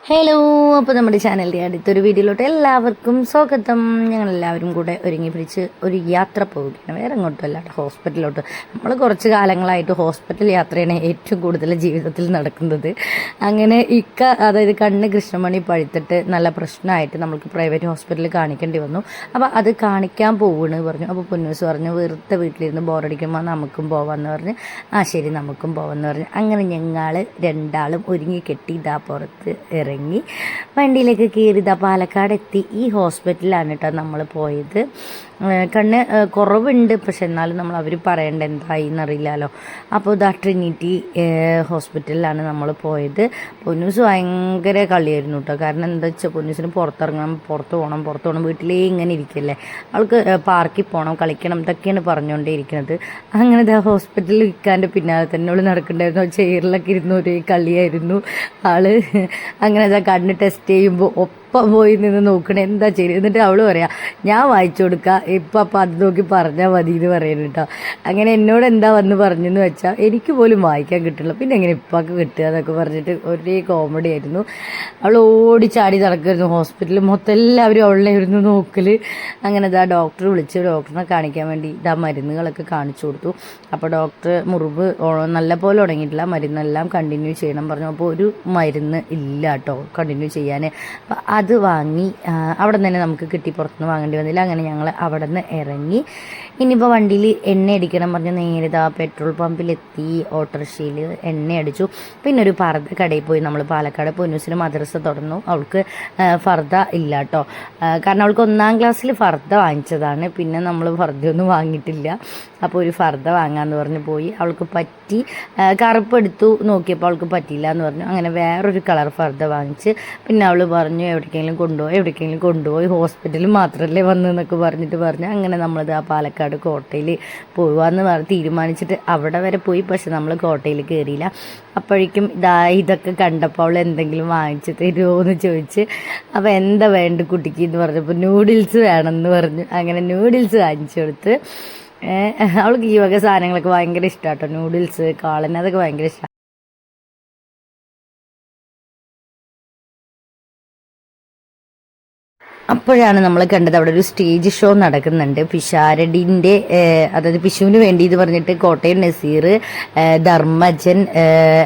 Hello, അപ്പോൾ നമ്മുടെ ചാനലിൻ്റെ അടുത്തൊരു വീഡിയോയിലോട്ട് എല്ലാവർക്കും സ്വാഗതം. ഞങ്ങളെല്ലാവരും കൂടെ ഒരുങ്ങി പിടിച്ച് ഒരു യാത്ര പോവുകയാണ്. വേറെ എങ്ങോട്ടും അല്ല, ഹോസ്പിറ്റലിലോട്ട്. നമ്മൾ കുറച്ച് കാലങ്ങളായിട്ട് ഹോസ്പിറ്റൽ യാത്രയാണ് ഏറ്റവും കൂടുതൽ ജീവിതത്തിൽ നടക്കുന്നത്. അങ്ങനെ അതായത് കണ്ണ് കൃഷ്ണമണി പഴുത്തിട്ട് നല്ല പ്രശ്നമായിട്ട് നമുക്ക് പ്രൈവറ്റ് ഹോസ്പിറ്റലിൽ കാണിക്കേണ്ടി വന്നു. അപ്പോൾ അത് കാണിക്കാൻ പോവുകയെന്ന് പറഞ്ഞു. അപ്പോൾ പൊന്നൂസ് പറഞ്ഞു വെറുതെ വീട്ടിലിരുന്ന് ബോറടിക്കുമ്പോൾ നമുക്കും പോവാമെന്ന് പറഞ്ഞ് ശരി നമുക്കും പോവാമെന്ന് പറഞ്ഞു. അങ്ങനെ ഞങ്ങൾ രണ്ടാളും ഒരുങ്ങി കെട്ടി ഇതാ പുറത്ത് ഇറങ്ങി വണ്ടിയിലേക്ക് കയറിയതാ പാലക്കാട് എത്തി. ഈ ഹോസ്പിറ്റലിലാണ് കേട്ടോ നമ്മൾ പോയത്. കണ്ണ് കുറവുണ്ട്, പക്ഷെ എന്നാലും നമ്മൾ അവർ പറയേണ്ട എന്തായി എന്നറിയില്ലല്ലോ. അപ്പോൾ ഇതാ ട്രിനിറ്റി ഹോസ്പിറ്റലിലാണ് നമ്മൾ പോയത്. പൊന്നൂസ് ഭയങ്കര കളിയായിരുന്നു കേട്ടോ. കാരണം എന്താ വെച്ചാൽ പൊന്നൂസിന് പുറത്തിറങ്ങണം, പുറത്ത് പോകണം, വീട്ടിലേ ഇങ്ങനെ ഇരിക്കല്ലേ. അവൾക്ക് പാർക്കിൽ പോകണം, കളിക്കണം, ഇതൊക്കെയാണ് പറഞ്ഞുകൊണ്ടേ ഇരിക്കുന്നത്. അങ്ങനെ ഇതാ ഹോസ്പിറ്റലിൽ വിൽക്കാൻ്റെ പിന്നാലെ തന്നെ അവൾ നടക്കണ്ടായിരുന്നു. ചെയറിലൊക്കെ ഇരുന്ന് ഒരേ കളിയായിരുന്നു ആള്. അങ്ങനെ ഇതാ കണ്ണ് ടെസ്റ്റ് ചെയ്യുമ്പോൾ ഒപ്പം പോയി നിന്ന് നോക്കണേ എന്താ ചെയ്യുന്നത്. എന്നിട്ട് അവൾ പറയാം ഞാൻ വായിച്ചു കൊടുക്കുക, ഇപ്പം അപ്പം അത് നോക്കി പറഞ്ഞാൽ മതി എന്ന് പറയുന്നു കേട്ടോ. അങ്ങനെ എന്നോട് എന്താ വന്ന് പറഞ്ഞെന്ന് വെച്ചാൽ എനിക്ക് പോലും വായിക്കാൻ കിട്ടില്ല, പിന്നെ എങ്ങനെ ഇപ്പൊക്കെ കിട്ടുക എന്നൊക്കെ പറഞ്ഞിട്ട് ഒരേ കോമഡി ആയിരുന്നു. അവൾ ഓടിച്ചാടി നടക്കുമായിരുന്നു. ഹോസ്പിറ്റലിൽ മൊത്തം എല്ലാവരും അവളായിരുന്നു നോക്കൽ. അങ്ങനെ ഇതാ ഡോക്ടർ വിളിച്ച് ഡോക്ടറിനെ കാണിക്കാൻ വേണ്ടി ഇതാ മരുന്നുകളൊക്കെ കാണിച്ചു കൊടുത്തു. അപ്പോൾ ഡോക്ടർ മുറിവ് നല്ല പോലെ തുടങ്ങിയിട്ടില്ല, മരുന്നെല്ലാം കണ്ടിന്യൂ ചെയ്യണം പറഞ്ഞു. അപ്പോൾ ഒരു മരുന്ന് ഇല്ല കേട്ടോ കണ്ടിന്യൂ ചെയ്യാൻ. അപ്പോൾ അത് വാങ്ങി അവിടെ നിന്ന് തന്നെ നമുക്ക് കിട്ടി, പുറത്തുനിന്ന് വാങ്ങേണ്ടി വന്നില്ല. അങ്ങനെ ഞങ്ങൾ അവിടെ നിന്ന് ഇറങ്ങി. ഇനിയിപ്പോൾ വണ്ടിയിൽ എണ്ണ അടിക്കണം പറഞ്ഞ് നേരിതാ പെട്രോൾ പമ്പിലെത്തി. ഓട്ടോറിക്ഷയിൽ എണ്ണ അടിച്ചു. പിന്നെ ഒരു ഫർദ കടയിൽ പോയി. നമ്മൾ പാലക്കാട് പൊന്നൂസിന് മദ്രസ തുടർന്നു. അവൾക്ക് ഫർദ ഇല്ല കേട്ടോ. കാരണം അവൾക്ക് 1ാം ക്ലാസ്സിൽ ഫർദ വാങ്ങിച്ചതാണ്. പിന്നെ നമ്മൾ ഫർദയൊന്നും വാങ്ങിയിട്ടില്ല. അപ്പോൾ ഒരു ഫർദ വാങ്ങാമെന്ന് പറഞ്ഞ് പോയി. അവൾക്ക് പറ്റി, കറുപ്പെടുത്തു, നോക്കിയപ്പോൾ അവൾക്ക് പറ്റിയില്ല എന്ന് പറഞ്ഞു. അങ്ങനെ വേറൊരു കളർ ഫർദ വാങ്ങിച്ച് പിന്നെ അവൾ പറഞ്ഞു എവിടേക്കെങ്കിലും കൊണ്ടുപോയി ഹോസ്പിറ്റലിൽ മാത്രമല്ലേ വന്നതെന്നൊക്കെ പറഞ്ഞു. അങ്ങനെ നമ്മളിത് ആ പാലക്കാട് കോട്ടയിൽ പോവാന്ന് തീരുമാനിച്ചിട്ട് അവിടെ വരെ പോയി. പക്ഷെ നമ്മൾ കോട്ടയിൽ കയറിയില്ല. അപ്പോഴേക്കും ഇതൊക്കെ കണ്ടപ്പോൾ അവൾ എന്തെങ്കിലും വാങ്ങിച്ച് തരുമോ എന്ന് ചോദിച്ച്. അപ്പോൾ എന്താ വേണ്ട കുട്ടിക്ക് എന്ന് പറഞ്ഞപ്പോൾ നൂഡിൽസ് വേണമെന്ന് പറഞ്ഞു. അങ്ങനെ നൂഡിൽസ് വാങ്ങിച്ചു കൊടുത്ത്. അവൾക്ക് ഈ വക സാധനങ്ങളൊക്കെ ഭയങ്കര ഇഷ്ടമാണ് കേട്ടോ. നൂഡിൽസ്, കാളൻ, അതൊക്കെ ഭയങ്കര ഇഷ്ടമാണ്. അപ്പോഴാണ് നമ്മൾ കണ്ടത് അവിടെ ഒരു സ്റ്റേജ് ഷോ നടക്കുന്നുണ്ട്. പിഷാരടിൻ്റെ അതായത് പിഷുവിന് വേണ്ടി എന്ന് പറഞ്ഞിട്ട് കോട്ടയം നസീർ, ധർമ്മജൻ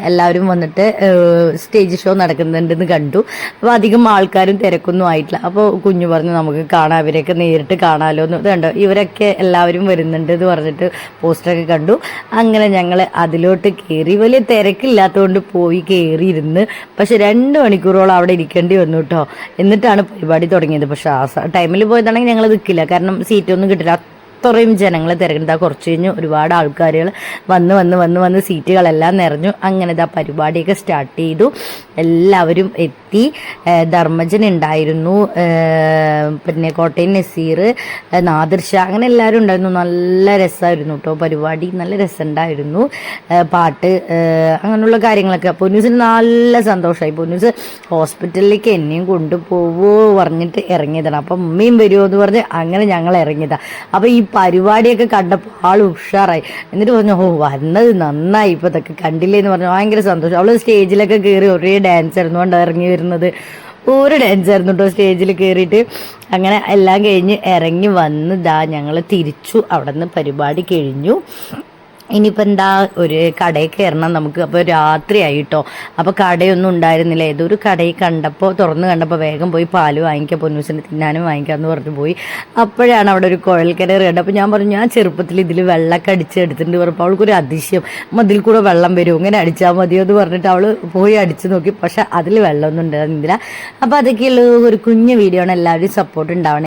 എല്ലാവരും വന്നിട്ട് സ്റ്റേജ് ഷോ നടക്കുന്നുണ്ടെന്ന് കണ്ടു. അപ്പോൾ അധികം ആൾക്കാരും തിരക്കൊന്നും ആയിട്ടില്ല. അപ്പോൾ കുഞ്ഞു പറഞ്ഞു നമുക്ക് കാണാം, അവരെയൊക്കെ നേരിട്ട് കാണാമല്ലോ എന്ന്. കണ്ടോ ഇവരൊക്കെ എല്ലാവരും വരുന്നുണ്ട് എന്ന് പറഞ്ഞിട്ട് പോസ്റ്ററൊക്കെ കണ്ടു. അങ്ങനെ ഞങ്ങൾ അതിലോട്ട് കയറി. വലിയ തിരക്കില്ലാത്തതുകൊണ്ട് പോയി കയറിയിരുന്ന്. പക്ഷെ 2 മണിക്കൂറോളം അവിടെ ഇരിക്കേണ്ടി വന്നു കേട്ടോ. എന്നിട്ടാണ് പരിപാടി തുടങ്ങിയത്. പക്ഷെ ആ ടൈമിൽ പോയതാണെങ്കിൽ ഞങ്ങൾ നിൽക്കില്ല, കാരണം സീറ്റൊന്നും കിട്ടില്ല. അത്രയും ജനങ്ങൾ തിരക്കുന്നുണ്ട്. കുറച്ച് കഴിഞ്ഞ് ഒരുപാട് ആൾക്കാരുകൾ വന്ന് സീറ്റുകളെല്ലാം നിറഞ്ഞു. അങ്ങനെ ഇതാ പരിപാടിയൊക്കെ സ്റ്റാർട്ട് ചെയ്തു. എല്ലാവരും എത്തി. ധർമ്മജൻ ഉണ്ടായിരുന്നു, പിന്നെ കോട്ടയം നസീർ, നാദിർഷ, അങ്ങനെ എല്ലാവരും ഉണ്ടായിരുന്നു. നല്ല രസമായിരുന്നു കേട്ടോ പരിപാടി, നല്ല രസമുണ്ടായിരുന്നു. പാട്ട്, അങ്ങനെയുള്ള കാര്യങ്ങളൊക്കെ. പൊന്നൂസിന് നല്ല സന്തോഷമായി. പൊന്നൂസ് ഹോസ്പിറ്റലിലേക്ക് എന്നെയും കൊണ്ടുപോവോ പറഞ്ഞിട്ട് ഇറങ്ങിയതാണ്. അപ്പം ഉമ്മയും വരുമോ എന്ന് പറഞ്ഞ് അങ്ങനെ ഞങ്ങൾ ഇറങ്ങിയതാണ്. അപ്പോൾ ഈ പരിപാടിയൊക്കെ കണ്ടപ്പോൾ ആൾ ഉഷാറായി. എന്നിട്ട് പറഞ്ഞു വന്നത് നന്നായി, ഇപ്പോൾ ഇതൊക്കെ കണ്ടില്ലേ എന്ന് പറഞ്ഞു. ഭയങ്കര സന്തോഷം. അവൾ സ്റ്റേജിലൊക്കെ കയറി ഒരേ ഡാൻസ് ആയിരുന്നു കൊണ്ട് ഇറങ്ങി വരുന്നത്. ഒരു ഡാൻസ് ആയിരുന്നു കേട്ടോ സ്റ്റേജിൽ കയറിയിട്ട്. അങ്ങനെ എല്ലാം കഴിഞ്ഞ് ഇറങ്ങി വന്ന് ഞങ്ങൾ തിരിച്ചു. അവിടെ നിന്ന് പരിപാടി കഴിഞ്ഞു. ഇനിയിപ്പോൾ എന്താ ഒരു കടയിൽ കയറണം നമുക്ക്. അപ്പോൾ രാത്രിയായി കേട്ടോ. അപ്പോൾ കടയൊന്നും ഉണ്ടായിരുന്നില്ല. ഏതൊരു കടയിൽ തുറന്ന് കണ്ടപ്പോൾ വേഗം പോയി പാല് വാങ്ങിക്കാം, പൊന്നൂസിന് തിന്നാനും വാങ്ങിക്കാമെന്ന് പറഞ്ഞു പോയി. അപ്പോഴാണ് അവിടെ ഒരു കുഴൽക്കിണർ കണ്ടത്. അപ്പോൾ ഞാൻ പറഞ്ഞു ഞാൻ ചെറുപ്പത്തിൽ ഇതിൽ വെള്ളമൊക്കെ അടിച്ചെടുത്തിട്ടുണ്ട് പറഞ്ഞപ്പോൾ അവൾക്കൊരു അതിശയം, അതിൽ കൂടെ വെള്ളം വരും, ഇങ്ങനെ അടിച്ചാൽ മതിയോ എന്ന് പറഞ്ഞിട്ട് അവൾ പോയി അടിച്ച് നോക്കി. പക്ഷെ അതിൽ വെള്ളമൊന്നും ഉണ്ടായിരുന്നില്ല. അപ്പോൾ അതൊക്കെയുള്ള ഒരു കുഞ്ഞു വീഡിയോ ആണ്. എല്ലാവരും സപ്പോർട്ട് ഉണ്ടാവണേ.